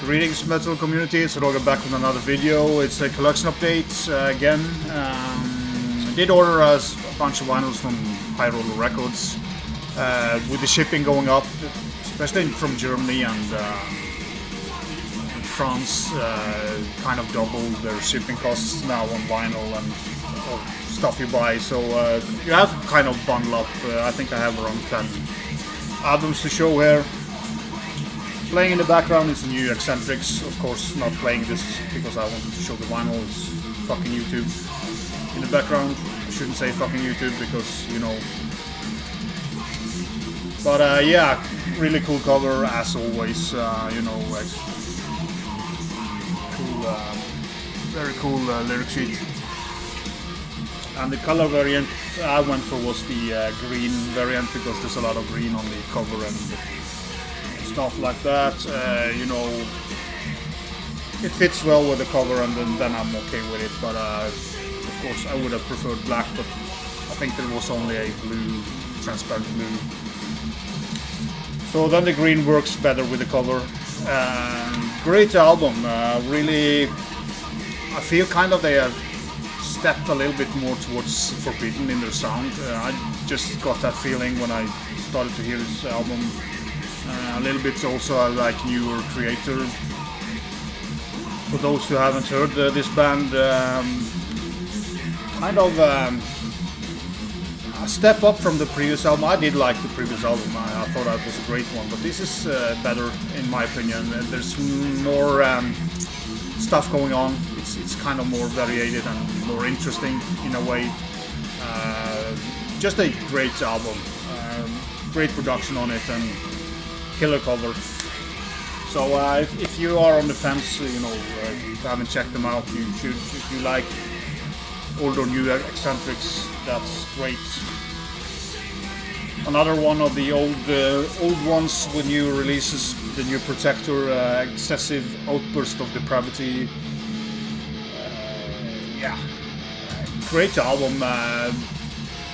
Greetings metal community, it's Roger back with another video. It's a collection update again. I did order a bunch of vinyls from High Roller Records. With the shipping going up, especially from Germany and France, kind of doubled their shipping costs now on vinyl and stuff you buy. So you have to kind of bundle up. I think I have around 10 albums to show here. Playing in the background is a new Xentrix. Of course, not playing this because I wanted to show the vinyl. It's fucking YouTube in the background. I shouldn't say fucking YouTube because, you know. But yeah, really cool cover as always. You know, cool, very cool lyric sheet. And the color variant I went for was the green variant because there's a lot of green on the cover and stuff like that. You know, it fits well with the cover, and then I'm okay with it. But of course, I would have preferred black, but I think there was only a blue, transparent blue. So then the green works better with the cover. Great album. Really, I feel kind of they have stepped a little bit more towards forbidden in their sound. I just got that feeling when I started to hear this album. A little bit also like newer creator. For those who haven't heard this band, kind of a step up from the previous album. I did like the previous album. I thought that was a great one, but this is better in my opinion. There's more stuff going on. It's kind of more varied and more interesting in a way. Just a great album. Great production on it and killer cover. So if you are on the fence, you know, if you haven't checked them out, you should. If you like old or new Xentrix, that's great. Another one of the old ones with new releases, the new Protector, Excessive Outburst of Depravity. Yeah, great album.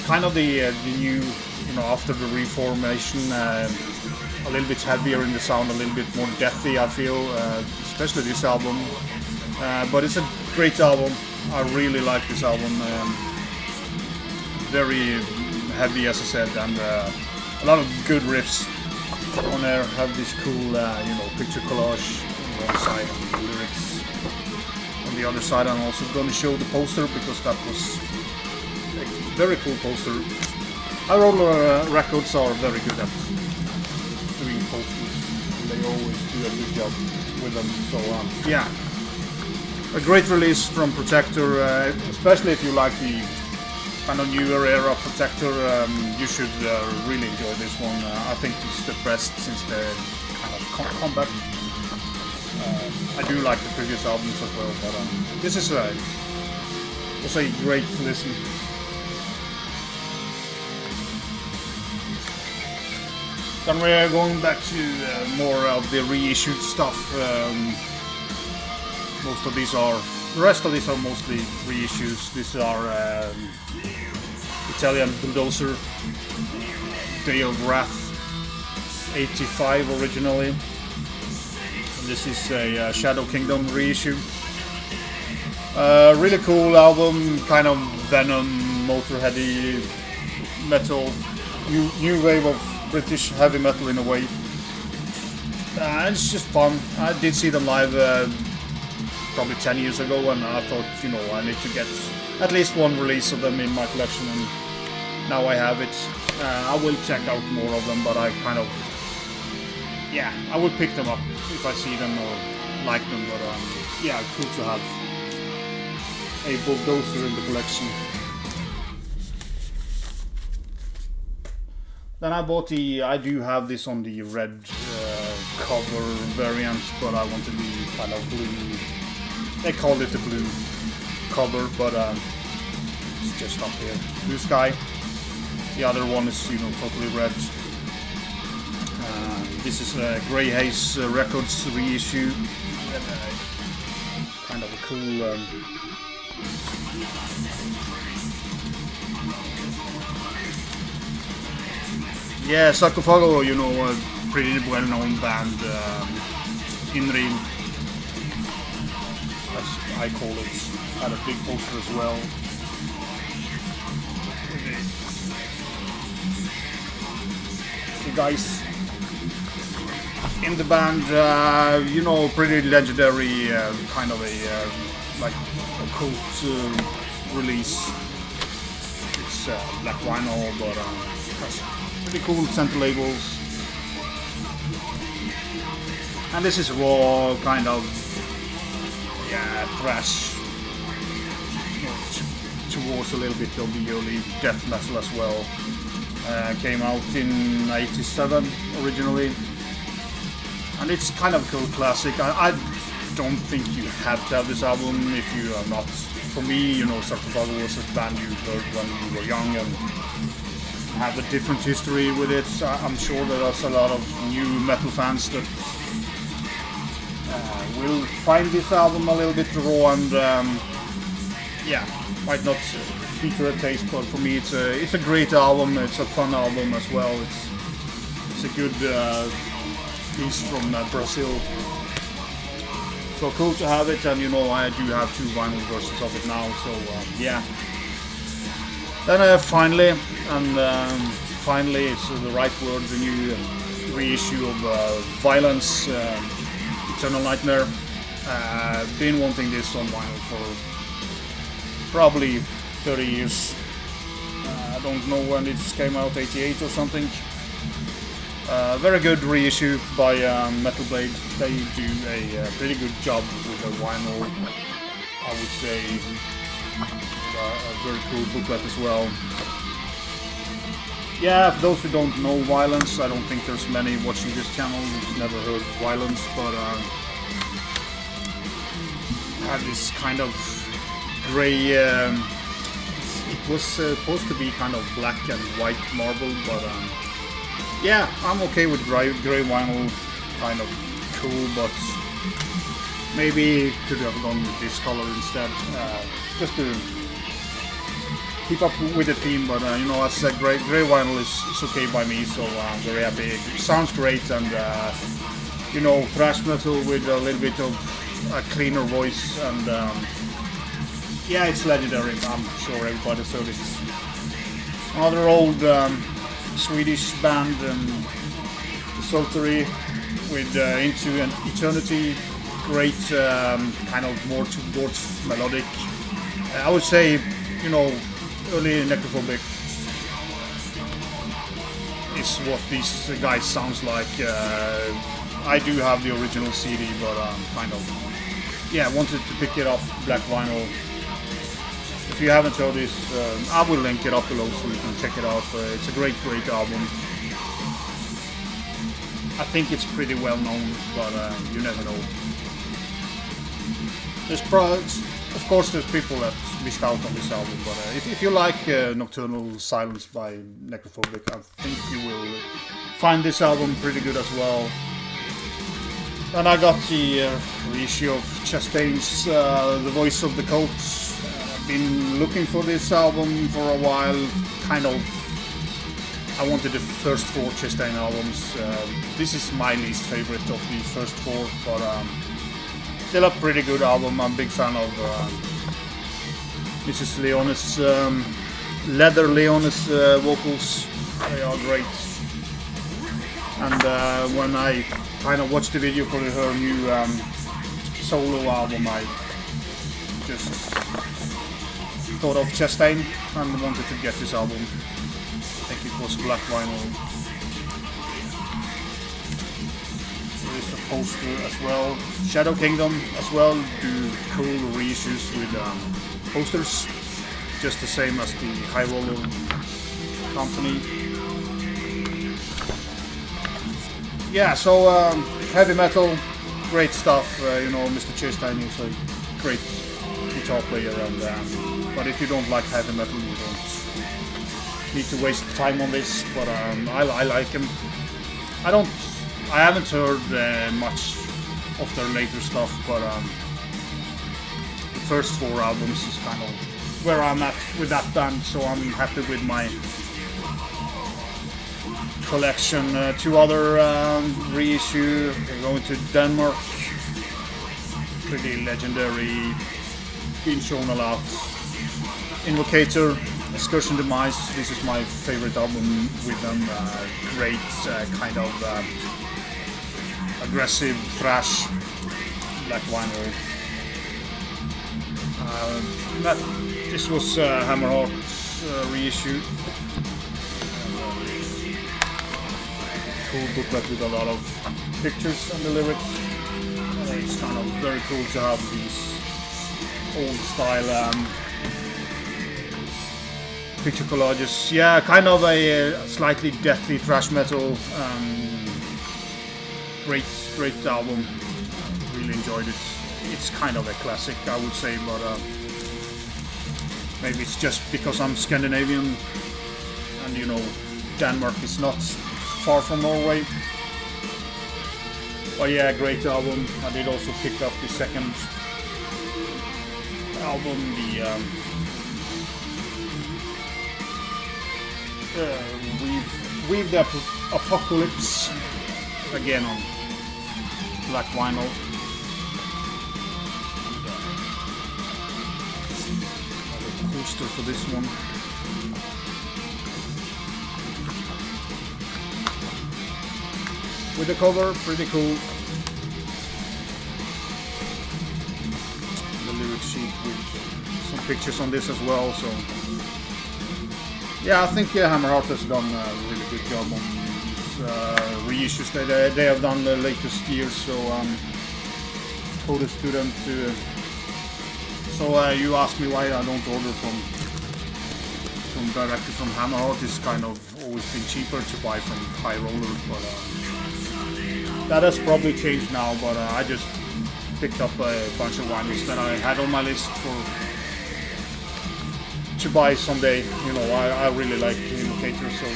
Kind of the new, you know, after the reformation. A little bit heavier in the sound, a little bit more deathy, I feel, especially this album. But it's a great album. I really like this album. Very heavy, as I said, and a lot of good riffs on there. Have this cool, you know, picture collage on one side and the lyrics on the other side. I'm also going to show the poster because that was a very cool poster. High Roller Records are very good at doing posters, and they always do a good job with them. So yeah, a great release from Protector, especially if you like the kind of newer era Protector. You should really enjoy this one. I think it's the best since the kind of comeback. I do like the previous albums as well, but this is was a great listen. Then we're going back to more of the reissued stuff. Most of these are, the rest of these are mostly reissues. These are Italian Bulldozer, Day of Wrath, 85 originally. And this is a Shadow Kingdom reissue. Really cool album, kind of Venom, Motorheady metal, new wave of British heavy metal in a way. It's just fun. I did see them live probably 10 years ago, and I thought, you know, I need to get at least one release of them in my collection, and now I have it. I will check out more of them, but I kind of, yeah, I will pick them up if I see them or like them, but yeah, cool to have a Bulldozer in the collection. Then I bought I do have this on the red cover variant, but I wanted the kind of blue, they called it the blue cover, but it's just up here, blue sky. The other one is, you know, totally red. This is a Grey Haze Records reissue. Kind of a cool yeah, Sarcofago, you know, a pretty well-known band. I.N.R.I I call it. Had a big poster as well. The guys in the band, you know, pretty legendary, kind of a like a cult release. It's black vinyl, but has pretty cool center labels. And this is raw, kind of, yeah, thrash, you know, towards a little bit of the early death metal as well. Came out in '87 originally, and it's kind of a cool classic. I don't think you have to have this album if you are not. For me, you know, Sarcofago was a band you heard when you were young and have a different history with it. I'm sure there's a lot of new metal fans that will find this album a little bit raw and yeah, might not be to their taste, but for me it's a great album. It's a fun album as well. It's a good piece from Brazil. So cool to have it, and you know I do have 2 vinyl versions of it now. So yeah. Then finally, it's the right word, the new reissue of Vio-lence. Eternal Nightmare. Been wanting this on vinyl for probably 30 years. I don't know when it came out, 88 or something. Very good reissue by Metal Blade. They do a pretty good job with the vinyl, I would say. A very cool booklet as well. Yeah, for those who don't know Vio-lence, I don't think there's many watching this channel who's never heard Vio-lence, but had this kind of grey. It was supposed to be kind of black and white marble, but yeah, I'm okay with grey vinyl, kind of cool, but maybe could have gone with this color instead, just to keep up with the theme. But you know, as I said, grey vinyl is okay by me, so I'm very happy. It sounds great, and you know, thrash metal with a little bit of a cleaner voice, and yeah, it's legendary. I'm sure everybody's heard it. Another old Swedish band, Desultory, with Into an Eternity. Great, kind of more towards melodic. I would say, you know, early Necrophobic is what these guys sounds like. I do have the original CD, but kind of, yeah, wanted to pick it up, black vinyl. If you haven't heard this, I will link it up below so you can check it out. It's a great album. I think it's pretty well known, but you never know. Of course, there's people that missed out on this album, but if you like Nocturnal Silence by Necrophobic, I think you will find this album pretty good as well. And I got the reissue of Chastain's The Voice of the Cult. Been looking for this album for a while, kind of. I wanted the first 4 Chastain albums. This is my least favorite of the first 4, but still a pretty good album. I'm a big fan of Mrs. Leone's, Leather Leone's vocals. They are great. And when I kind of watched the video for her new solo album, I just thought of Chastain and wanted to get this album. I think it was black vinyl. There is a poster as well. Shadow Kingdom as well do cool reissues with posters, just the same as the High Roller company. Yeah, so heavy metal, great stuff. You know, Mr. Chastain is a great guitar player, and but if you don't like heavy metal, you don't need to waste time on this. But I like him. I haven't heard much of their later stuff, but the first 4 albums is kind of where I'm at with that band, so I'm happy with my collection. 2 other reissue. We're going to Denmark. Pretty legendary been shown a lot. Invocator, Excursion, Demise. This is my favorite album with them. Great kind of aggressive thrash, black vinyl. This was Hammerheart's reissue. Cool booklet with a lot of pictures and the lyrics. It's kind of very cool to have these old style picture collages. Yeah, kind of a slightly deathy thrash metal. Great album. Really enjoyed it. It's kind of a classic, I would say, but maybe it's just because I'm Scandinavian and, you know, Denmark is not far from Norway. But yeah, great album. I did also pick up the second album, the Weave the Apocalypse, again on black vinyl. Poster for this one. With the cover, pretty cool. The lyric sheet with some pictures on this as well. So yeah, I think Hammerheart has done a really good job on these reissues that they have done the latest years. So kudos to them too. So you asked me why I don't order directly from Hammerheart. It's kind of always been cheaper to buy from High Roller, but that has probably changed now. But I just picked up a bunch of vinyls that I had on my list to buy someday. You know, I really like Invocator, so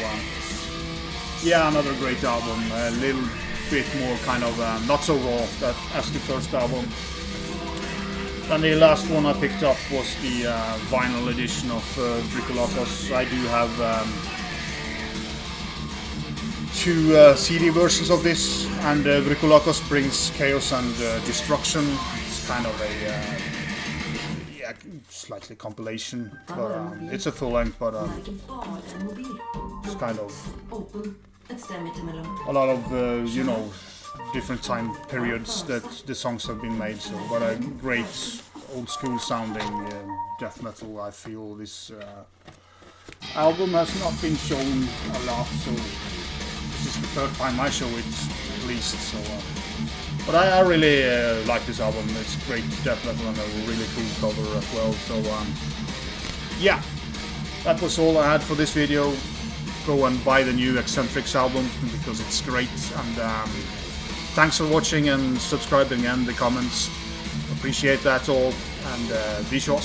yeah, another great album. A little bit more kind of not so raw as the first album. And the last one I picked up was the vinyl edition of Vrykolakas. I do have two CD versions of this, and Vrykolakas brings Chaos and Destruction. It's kind of a yeah, slightly compilation, but it's a full length, but it's kind of a lot of you know, different time periods that the songs have been made. So, but a great old school sounding death metal. I feel this album has not been shown a lot, so this is the third time I show it at least. So, but I really like this album. It's great death metal and a really cool cover as well. So yeah, that was all I had for this video. Go and buy the new Xentrix album because it's great, and thanks for watching and subscribing and the comments. Appreciate that all, and be sure.